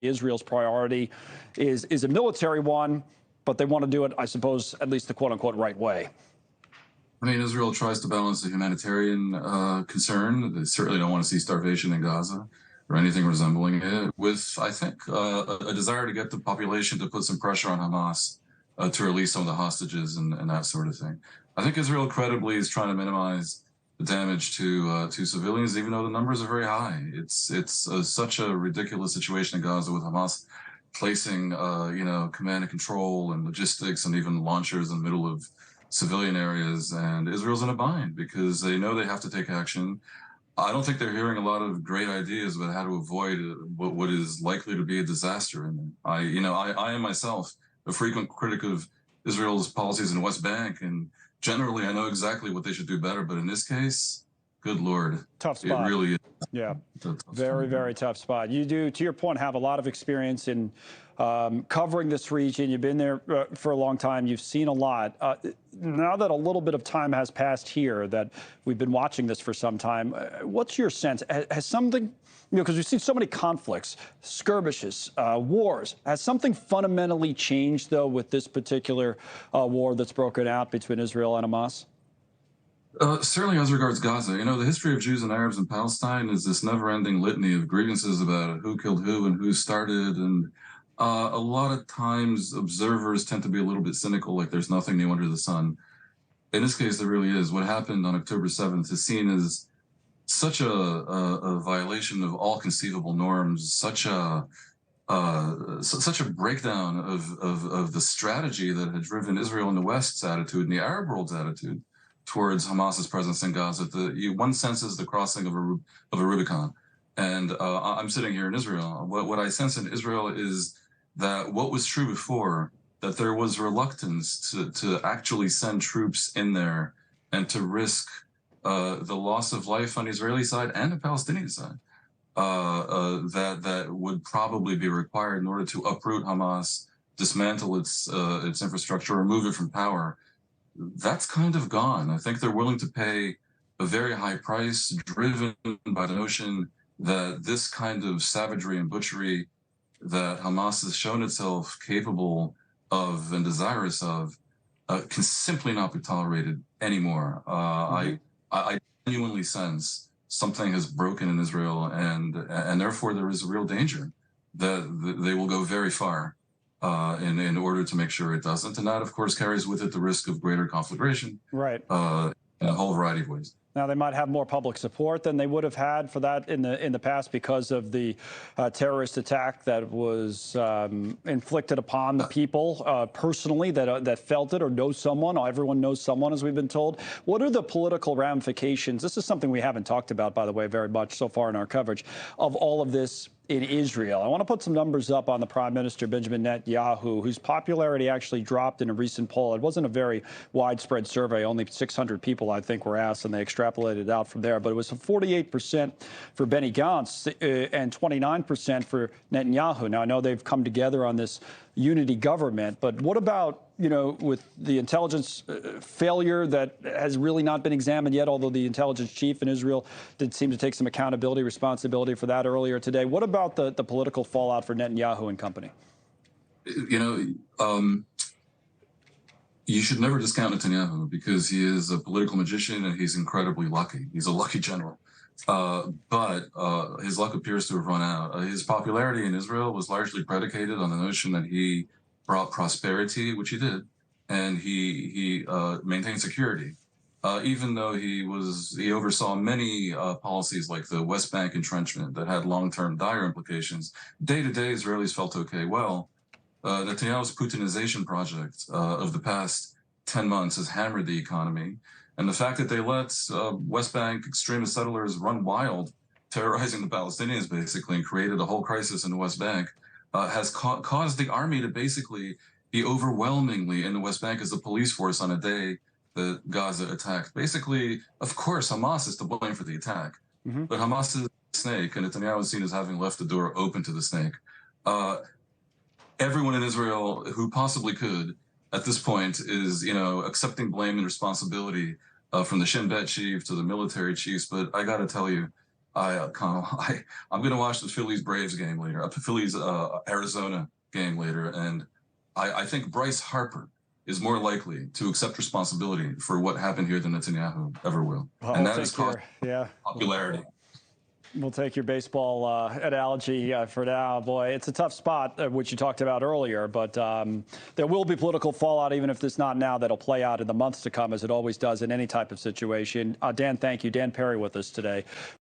Israel's priority is a military one, but they want to do it, I suppose, at least the quote-unquote right way. I mean, Israel tries to balance the humanitarian concern. They certainly don't want to see starvation in Gaza or anything resembling it, with, I think, a desire to get the population to put some pressure on Hamas to release some of the hostages and that sort of thing. I think Israel credibly is trying to minimize the damage to civilians, even though the numbers are very high. It's such a ridiculous situation in Gaza with Hamas placing command and control and logistics and even launchers in the middle of civilian areas, and Israel's in a bind because they know they have to take action. I don't think they're hearing a lot of great ideas about how to avoid what is likely to be a disaster. And I am myself a frequent critic of Israel's policies in the West Bank, and generally I know exactly what they should do better. But in this case, good Lord, tough spot. It really is. Yeah, very tough spot. You do, to your point, have a lot of experience in covering this region. You've been there for a long time. You've seen a lot. Now that a little bit of time has passed here, that we've been watching this for some time, what's your sense? Has something, because we've seen so many conflicts, skirmishes, wars, has something fundamentally changed, though, with this particular war that's broken out between Israel and Hamas? Certainly as regards Gaza, the history of Jews and Arabs in Palestine is this never-ending litany of grievances about who killed who and who started. And a lot of times observers tend to be a little bit cynical, like there's nothing new under the sun. In this case, there really is. What happened on October 7th is seen as such a violation of all conceivable norms, such a breakdown of the strategy that had driven Israel and the West's attitude and the Arab world's attitude towards Hamas's presence in Gaza. One senses the crossing of a Rubicon. And I'm sitting here in Israel. What I sense in Israel is that what was true before, that there was reluctance to actually send troops in there and to risk the loss of life on the Israeli side and the Palestinian side, that would probably be required in order to uproot Hamas, dismantle its infrastructure, remove it from power. That's kind of gone. I think they're willing to pay a very high price, driven by the notion that this kind of savagery and butchery that Hamas has shown itself capable of and desirous of can simply not be tolerated anymore. I genuinely sense something has broken in Israel, and therefore there is a real danger that they will go very far in order to make sure it doesn't. And that, of course, carries with it the risk of greater conflagration, right, in a whole variety of ways. Now, they might have more public support than they would have had for that in the past because of the terrorist attack that was inflicted upon the people personally that felt it or know someone. Everyone knows someone, as we've been told. What are the political ramifications? This is something we haven't talked about, by the way, very much so far in our coverage of all of this in Israel. I want to put some numbers up on the Prime Minister, Benjamin Netanyahu, whose popularity actually dropped in a recent poll. It wasn't a very widespread survey. Only 600 people, I think, were asked, and they extrapolated out from there. But it was 48% for Benny Gantz and 29% for Netanyahu. Now, I know they've come together on this unity government, but what about, with the intelligence failure that has really not been examined yet, although the intelligence chief in Israel did seem to take some accountability, responsibility for that earlier today. What about the political fallout for Netanyahu and company? You should never discount Netanyahu because he is a political magician and he's incredibly lucky. He's a lucky general. But his luck appears to have run out. His popularity in Israel was largely predicated on the notion that he brought prosperity, which he did, and he maintained security. Even though he oversaw many policies like the West Bank entrenchment that had long-term dire implications, day-to-day Israelis felt okay. Well, Netanyahu's Putinization project of the past 10 months has hammered the economy. And the fact that they let West Bank extremist settlers run wild, terrorizing the Palestinians basically, and created a whole crisis in the West Bank, has caused the army to basically be overwhelmingly in the West Bank as the police force on a day that Gaza attacked. Basically, of course, Hamas is to blame for the attack, but Hamas is a snake, and Netanyahu is seen as having left the door open to the snake. Everyone in Israel who possibly could, at this point, is accepting blame and responsibility from the Shin Bet chief to the military chiefs. But I got to tell you, Connell, I'm going to watch the Phillies Braves game later, Phillies Arizona game later, and I think Bryce Harper is more likely to accept responsibility for what happened here than Netanyahu ever will, Well, and that is caused yeah. popularity. We'll take your baseball analogy for now. Boy, it's a tough spot, which you talked about earlier, but there will be political fallout, even if it's not now, that'll play out in the months to come, as it always does in any type of situation. Dan, thank you. Dan Perry with us today.